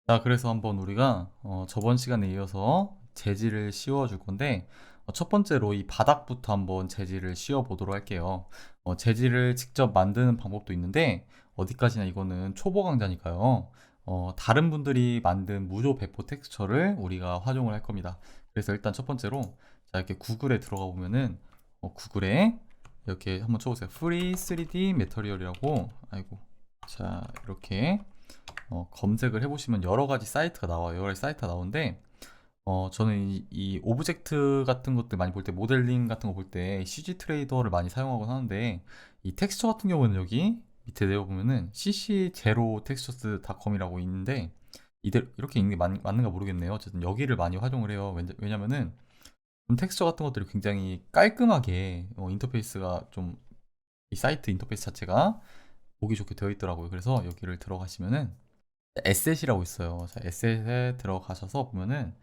자, 그래서 한번 우리가 저번 시간에 이어서 재질을 씌워 줄 건데, 첫 번째로 이 바닥부터 한번 재질을 씌워 보도록 할게요. 재질을 직접 만드는 방법도 있는데, 어디까지나 이거는 초보 강좌니까요. 다른 분들이 만든 무조 배포 텍스처를 우리가 활용을 할 겁니다. 그래서 일단 첫 번째로, 자, 이렇게 구글에 들어가 보면은, 구글에 이렇게 한번 쳐보세요. Free 3D Material이라고, 아이고, 자, 이렇게 검색을 해보시면 여러 가지 사이트가 나와요. 여러 가지 사이트가 나오는데, 저는 이 오브젝트 같은 것들 많이 볼 때, 모델링 같은 거 볼 때 CG 트레이더를 많이 사용하곤 하는데, 이 텍스처 같은 경우는 여기 밑에 내려보면은 cczeroTextures.com이라고 있는데, 이렇게 읽는 게 맞는가 모르겠네요. 어쨌든 여기를 많이 활용을 해요. 왜냐면은 좀 텍스처 같은 것들이 굉장히 깔끔하게 인터페이스가 좀, 이 사이트 인터페이스 자체가 보기 좋게 되어 있더라고요. 그래서 여기를 들어가시면은 에셋이라고 있어요. 자, 에셋에 들어가셔서 보면은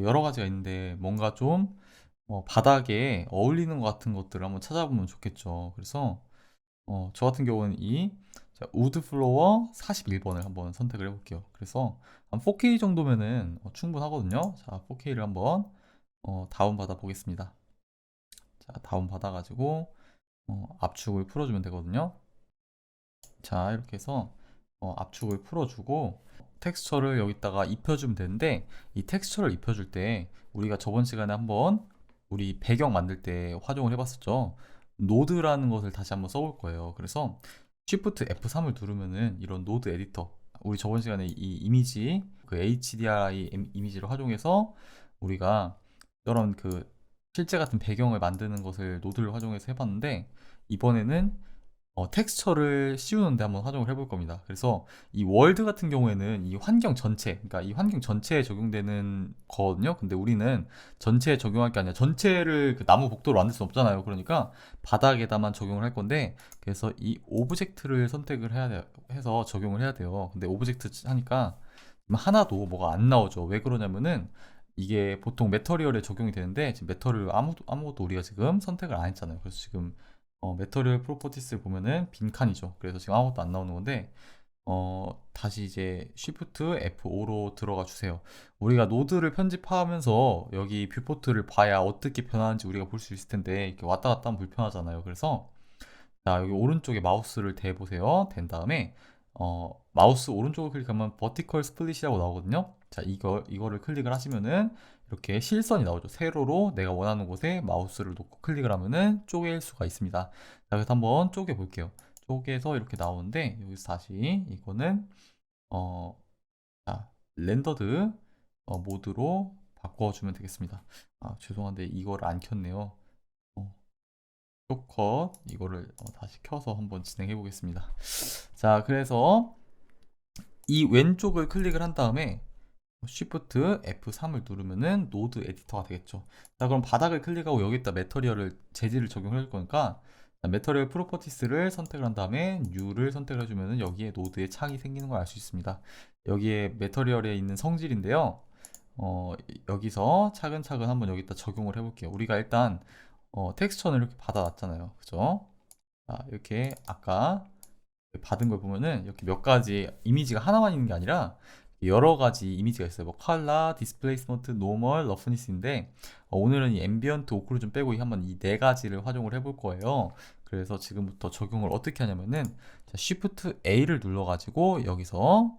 여러 가지가 있는데 뭔가 좀 바닥에 어울리는 것 같은 것들을 한번 찾아보면 좋겠죠. 그래서 저 같은 경우는 이 우드 플로어 41번을 한번 선택을 해볼게요. 그래서 한 4K 정도면은 충분하거든요. 자, 4K를 한번 다운 받아 보겠습니다. 자, 다운 받아 가지고 압축을 풀어주면 되거든요. 자, 이렇게 해서 압축을 풀어주고 텍스처를 여기다가 입혀주면 되는데, 이 텍스처를 입혀줄 때 우리가 저번 시간에 한번 우리 배경 만들 때 활용을 해봤었죠. 노드라는 것을 다시 한번 써볼 거예요. 그래서 Shift F3을 누르면은 이런 노드 에디터, 우리 저번 시간에 이 이미지 그 HDRI 이미지를 활용해서 우리가 이런 그 실제 같은 배경을 만드는 것을 노드를 활용해서 해봤는데, 이번에는 텍스처를 씌우는데 한번 활용을 해볼 겁니다. 그래서 이 월드 같은 경우에는 이 환경 전체, 그러니까 이 환경 전체에 적용되는 거거든요. 근데 우리는 전체에 적용할 게 아니라 전체를 그 나무 복도로 만들 수 없잖아요. 그러니까 바닥에다만 적용을 할 건데, 그래서 이 오브젝트를 선택을 해서 적용을 해야 돼요. 근데 오브젝트 하니까 하나도 뭐가 안 나오죠. 왜 그러냐면은 이게 보통 매터리얼에 적용이 되는데, 지금 매터리얼 아무것도 우리가 지금 선택을 안 했잖아요. 그래서 지금 매터리얼 프로퍼티스를 보면은 빈칸이죠. 그래서 지금 아무것도 안 나오는 건데, 다시 이제 Shift F5로 들어가 주세요. 우리가 노드를 편집하면서 여기 뷰포트를 봐야 어떻게 변하는지 우리가 볼 수 있을 텐데, 이렇게 왔다 갔다 하면 불편하잖아요. 그래서 자, 여기 오른쪽에 마우스를 대보세요. 된 다음에 마우스 오른쪽을 클릭하면 버티컬 스플릿이라고 나오거든요. 자, 이거를 클릭을 하시면은 이렇게 실선이 나오죠. 세로로 내가 원하는 곳에 마우스를 놓고 클릭을 하면은 쪼갤 수가 있습니다. 자, 그래서 한번 쪼개 볼게요. 쪼개서 이렇게 나오는데, 여기서 다시 이거는 어, 자, 렌더드 모드로 바꿔주면 되겠습니다. 아, 죄송한데 이거를 안 켰네요. 어, 컷 이거를 다시 켜서 한번 진행해 보겠습니다. 자, 그래서 이 왼쪽을 클릭을 한 다음에 Shift F3을 누르면은 노드 에디터가 되겠죠. 자, 그럼 바닥을 클릭하고 여기다 매터리얼을 재질을 적용해 줄 거니까, 매터리얼 프로퍼티스를 선택을 한 다음에 New를 선택을 해주면은 여기에 노드의 창이 생기는 걸 알 수 있습니다. 여기에 매터리얼에 있는 성질인데요. 여기서 차근차근 한번 여기다 적용을 해볼게요. 우리가 일단 텍스처는 이렇게 받아놨잖아요. 그죠? 자, 이렇게 아까 받은 걸 보면은 이렇게 몇 가지 이미지가 하나만 있는 게 아니라 여러 가지 이미지가 있어요. 뭐 컬러, 디스플레이스먼트, 노멀, 러프니스인데, 오늘은 이 앰비언트 오클루전 빼고 한번 이 네 가지를 활용을 해볼 거예요. 그래서 지금부터 적용을 어떻게 하냐면은, 자, Shift A를 눌러가지고 여기서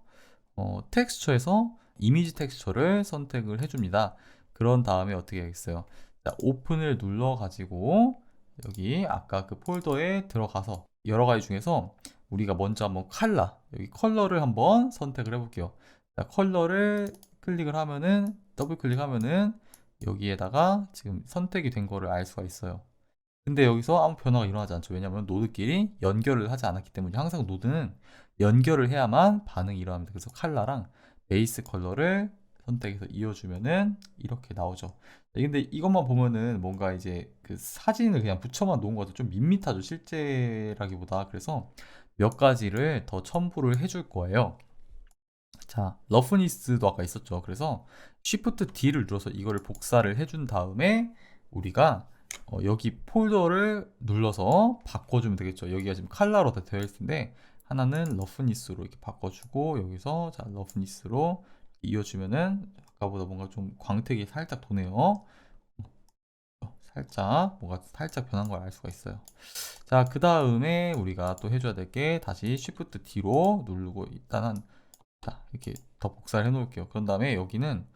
텍스처에서 이미지 텍스처를 선택을 해줍니다. 그런 다음에 어떻게 하겠어요? 자, 오픈을 눌러가지고 여기 아까 그 폴더에 들어가서 여러 가지 중에서 우리가 먼저 한번 여기 컬러를 한번 선택을 해볼게요. 자, 컬러를 클릭을 하면은, 더블 클릭하면은 여기에다가 지금 선택이 된 거를 알 수가 있어요. 근데 여기서 아무 변화가 일어나지 않죠. 왜냐하면 노드끼리 연결을 하지 않았기 때문에, 항상 노드는 연결을 해야만 반응이 일어납니다. 그래서 컬러랑 베이스 컬러를 선택해서 이어주면은 이렇게 나오죠. 근데 이것만 보면은 뭔가 이제 그 사진을 그냥 붙여만 놓은 것 같아 좀 밋밋하죠. 실제라기보다. 그래서 몇 가지를 더 첨부를 해줄 거예요. 자, 러프니스도 아까 있었죠. 그래서 Shift D를 눌러서 이거를 복사를 해준 다음에 우리가 여기 폴더를 눌러서 바꿔주면 되겠죠. 여기가 지금 컬러로 다 되어 있을 텐데, 하나는 러프니스로 이렇게 바꿔주고, 여기서 자, 러프니스로 이어주면은 아까보다 뭔가 좀 광택이 살짝 도네요. 살짝 뭔가 살짝 변한 걸 알 수가 있어요. 자, 그 다음에 우리가 또 해줘야 될 게 다시 Shift D로 누르고 일단은 자 이렇게 더 복사를 해 놓을게요. 그런 다음에 여기는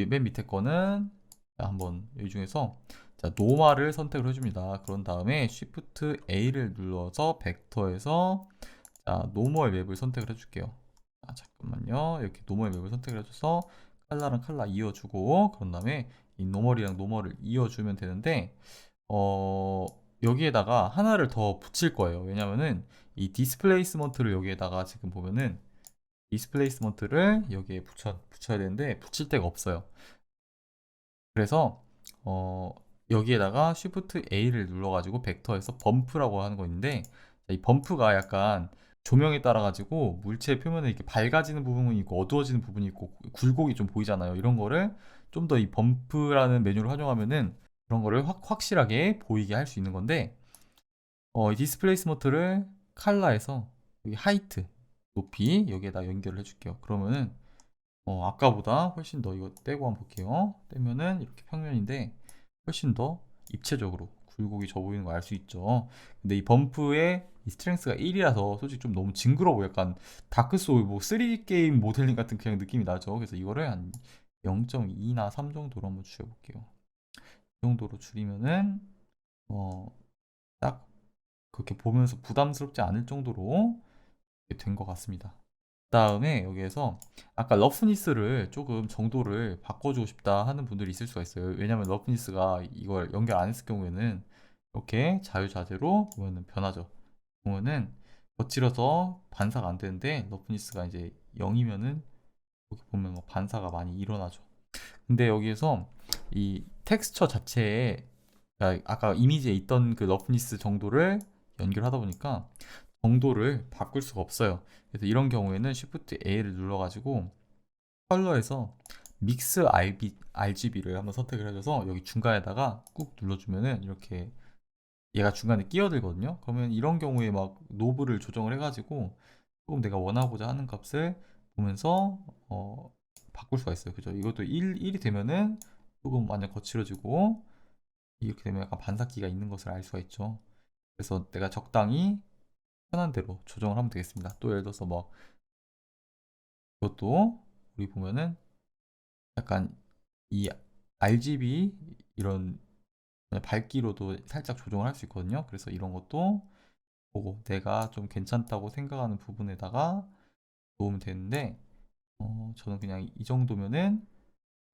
맨 밑에 거는 자, 한번 이 중에서 자 노말을 선택을 해줍니다. 그런 다음에 Shift A를 눌러서 벡터에서 자 노멀 맵을 선택을 해줄게요. 아, 잠깐만요. 이렇게 노멀 맵을 선택을 해줘서 칼라랑 칼라 이어주고 그런 다음에 이 노멀이랑 노멀을 이어주면 되는데 어 여기에다가 하나를 더 붙일 거예요. 왜냐면은 이 디스플레이스먼트를 여기에다가 지금 보면은 디스플레이스먼트를 여기에 붙여야 되는데 붙일 데가 없어요. 그래서 여기에다가 Shift A를 눌러가지고 벡터에서 범프라고 하는 거 있는데 이 범프가 약간 조명에 따라 가지고 물체 표면에 이렇게 밝아지는 부분이 있고 어두워지는 부분이 있고 굴곡이 좀 보이잖아요. 이런 거를 좀 더 이 범프라는 메뉴를 활용하면은 그런 거를 확실하게 보이게 할 수 있는 건데 이 디스플레이스먼트를 칼라에서 여기 하이트 높이 여기에다 연결을 해줄게요. 그러면은 아까보다 훨씬 더 이거 떼고 한번 볼게요. 떼면은 이렇게 평면인데 훨씬 더 입체적으로 굴곡이 져 보이는 거 알 수 있죠. 근데 이 범프의 이 스트렝스가 1이라서 솔직히 좀 너무 징그러워. 약간 다크 소울 뭐 3D 게임 모델링 같은 그냥 느낌이 나죠. 그래서 이거를 한 0.2나 3 정도로 한번 줄여볼게요. 이 정도로 줄이면은 딱 그렇게 보면서 부담스럽지 않을 정도로 된 것 같습니다. 그다음에 여기에서 아까 러프니스를 조금 정도를 바꿔주고 싶다 하는 분들이 있을 수가 있어요. 왜냐면 러프니스가 이걸 연결 안 했을 경우에는 이렇게 자유자재로 보면은 변하죠. 보면은 거칠어서 반사가 안 되는데 러프니스가 이제 0이면은 여기 보면 뭐 반사가 많이 일어나죠. 근데 여기에서 이 텍스처 자체에 그러니까 아까 이미지에 있던 그 러프니스 정도를 연결하다 보니까 정도를 바꿀 수가 없어요. 그래서 이런 경우에는 Shift A를 눌러가지고 컬러에서 믹스 RGB를 한번 선택을 해줘서 여기 중간에다가 꾹 눌러주면은 이렇게 얘가 중간에 끼어들거든요. 그러면 이런 경우에 막 노브를 조정을 해가지고 조금 내가 원하고자 하는 값을 보면서 바꿀 수가 있어요. 그죠? 이것도 1이 되면은 조금 완전 거칠어지고 이렇게 되면 약간 반사기가 있는 것을 알 수가 있죠. 그래서 내가 적당히 편한 대로 조정을 하면 되겠습니다. 또 예를 들어서 뭐 이것도 우리 보면은 약간 이 RGB 이런 밝기로도 살짝 조정을 할 수 있거든요. 그래서 이런 것도 보고 내가 좀 괜찮다고 생각하는 부분에다가 놓으면 되는데 저는 그냥 이 정도면은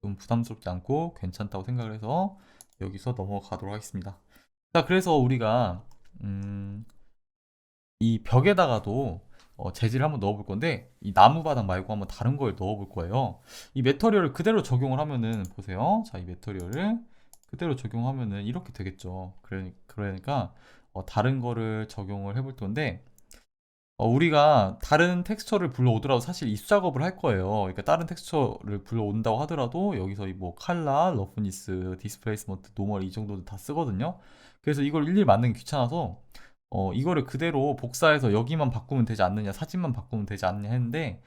좀 부담스럽지 않고 괜찮다고 생각을 해서 여기서 넘어가도록 하겠습니다. 자, 그래서 우리가 이 벽에다가도 재질을 한번 넣어 볼 건데 이 나무 바닥 말고 한번 다른 걸 넣어 볼 거예요. 이 메터리얼을 그대로 적용을 하면은 보세요. 자, 이 메터리얼을 그대로 적용하면은 이렇게 되겠죠. 그러니까 다른 거를 적용을 해볼 건데 우리가 다른 텍스처를 불러오더라도 사실 입수 작업을 할 거예요. 그러니까 다른 텍스처를 불러온다고 하더라도 여기서 뭐 칼라, 러프니스, 디스플레이스먼트, 노멀 이 정도는 다 쓰거든요. 그래서 이걸 일일이 만드는 게 귀찮아서 이거를 그대로 복사해서 여기만 바꾸면 되지 않느냐, 사진만 바꾸면 되지 않느냐 했는데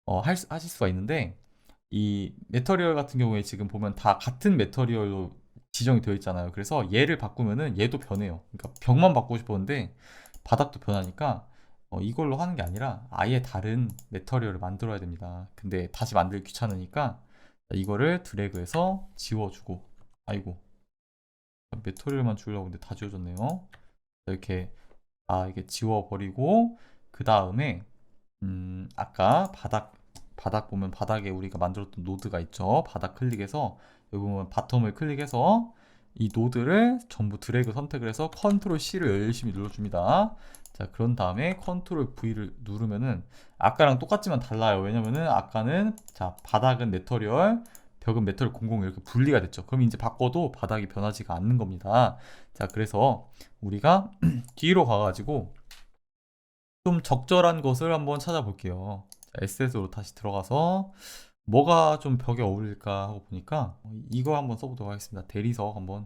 하실 수가 있는데 이 메터리얼 같은 경우에 지금 보면 다 같은 메터리얼로 지정이 되어 있잖아요. 그래서 얘를 바꾸면은 얘도 변해요. 그러니까 벽만 바꾸고 싶었는데 바닥도 변하니까 이걸로 하는 게 아니라 아예 다른 메터리얼을 만들어야 됩니다. 근데 다시 만들기 귀찮으니까 이거를 드래그해서 지워주고 아이고 메터리얼만 주려고 근데 다 지워졌네요. 이렇게 이게 지워버리고 그 다음에 아까 바닥 보면 바닥에 우리가 만들었던 노드가 있죠. 바닥 클릭해서 여기 보면 바텀을 클릭해서 이 노드를 전부 드래그 선택을 해서 컨트롤 C를 열심히 눌러줍니다. 자, 그런 다음에 컨트롤 V를 누르면은 아까랑 똑같지만 달라요. 왜냐면은 아까는 자 바닥은 메터리얼, 벽은 메터리얼 00 이렇게 분리가 됐죠. 그럼 이제 바꿔도 바닥이 변하지가 않는 겁니다. 자, 그래서 우리가 뒤로 가가지고 좀 적절한 것을 한번 찾아볼게요. SS로 다시 들어가서 뭐가 좀 벽에 어울릴까 하고 보니까 이거 한번 써보도록 하겠습니다. 대리석 한번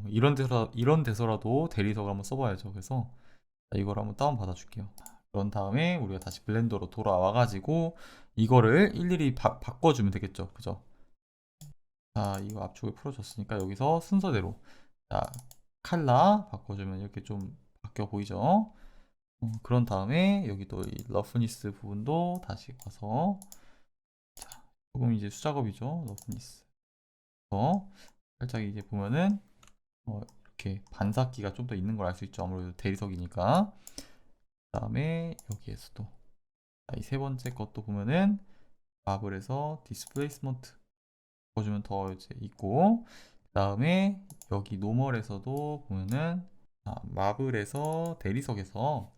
이런 데서라도 대리석을 한번 써봐야죠. 그래서 이걸 한번 다운 받아 줄게요. 그런 다음에 우리가 다시 블렌더로 돌아와 가지고 이거를 일일이 바꿔주면 되겠죠. 그죠? 자, 이거 압축을 풀어줬으니까 여기서 순서대로 자, 칼라 바꿔주면 이렇게 좀 바뀌어 보이죠? 그런 다음에 여기도 이 러프니스 부분도 다시 가서 자, 조금 이제 수작업이죠. 러프니스. 살짝 이제 보면은 이렇게 반사기가 좀 더 있는 걸 알 수 있죠. 아무래도 대리석이니까. 그다음에 여기에서도 이 세 번째 것도 보면은 마블에서 디스플레이스먼트 바꿔주면 더 이제 있고, 그다음에 여기 노멀에서도 보면은 마블에서 대리석에서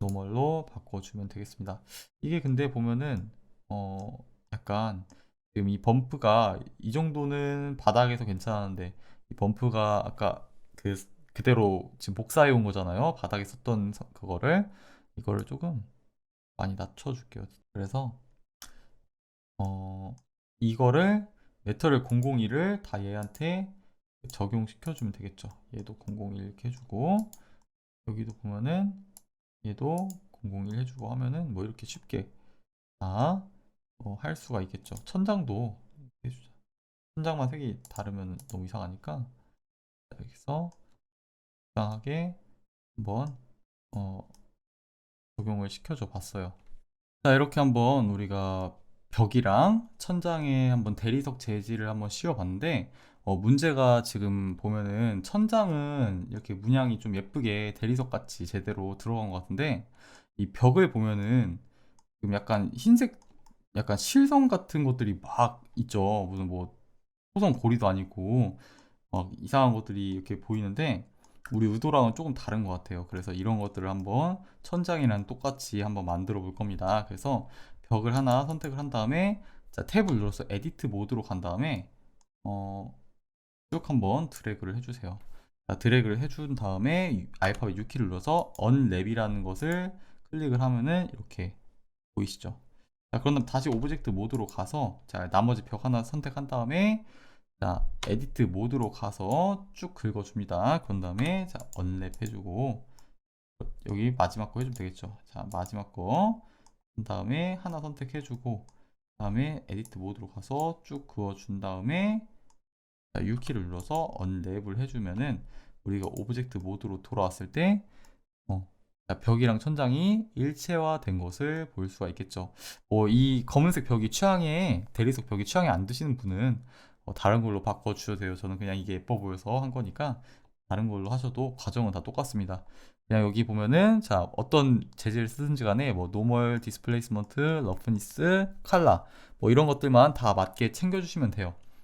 노멀로 바꿔주면 되겠습니다. 이게 근데 보면은 약간 지금 이 범프가 이 정도는 바닥에서 괜찮은데 이 범프가 아까 그대로 지금 복사해 온 거잖아요. 바닥에 썼던 그거를 이거를 조금 많이 낮춰줄게요. 그래서 이거를 메터를 001을 다 얘한테 적용시켜 주면 되겠죠. 얘도 001 이렇게 해주고 여기도 보면은 얘도 001 해주고 하면은 뭐 이렇게 쉽게 다 할 수가 있겠죠. 천장도 이렇게 해주자. 천장만 색이 다르면 너무 이상하니까 여기서 적당하게 한번 적용을 시켜줘 봤어요. 자, 이렇게 한번 우리가 벽이랑 천장에 한번 대리석 재질을 한번 씌워봤는데, 문제가 지금 보면은 천장은 이렇게 문양이 좀 예쁘게 대리석 같이 제대로 들어간 것 같은데, 이 벽을 보면은 지금 약간 흰색, 약간 실성 같은 것들이 막 있죠. 무슨 뭐 토성 고리도 아니고, 막 이상한 것들이 이렇게 보이는데 우리 의도랑은 조금 다른 것 같아요. 그래서 이런 것들을 한번 천장이랑 똑같이 한번 만들어 볼 겁니다. 그래서 벽을 하나 선택을 한 다음에 자, 탭을 눌러서 에디트 모드로 간 다음에 어, 쭉 한번 드래그를 해주세요. 자, 드래그를 해준 다음에 알파벳 U키를 눌러서 언랩이라는 것을 클릭을 하면은 이렇게 보이시죠? 자, 그럼 다시 오브젝트 모드로 가서 자, 나머지 벽 하나 선택한 다음에 자, 에디트 모드로 가서 쭉 긁어줍니다. 그런 다음에 자, 언랩 해주고 여기 마지막 거 해주면 되겠죠. 자, 마지막 거. 그 다음에 하나 선택해주고 다음에 에디트 모드로 가서 쭉 그어준 다음에 자, U키를 눌러서 언랩을 해주면은 우리가 오브젝트 모드로 돌아왔을 때 자, 벽이랑 천장이 일체화된 것을 볼 수가 있겠죠. 이 검은색 벽이 취향에 대리석 벽이 취향에 안 드시는 분은 다른 걸로 바꿔 주셔도 돼요. 저는 그냥 이게 예뻐 보여서 한 거니까 다른 걸로 하셔도 과정은 다 똑같습니다. 그냥 여기 보면은 자, 어떤 재질을 쓰든지 간에 뭐 노멀, 디스플레이스먼트, 러프니스, 칼라 뭐 이런 것들만 다 맞게 챙겨 주시면 돼요.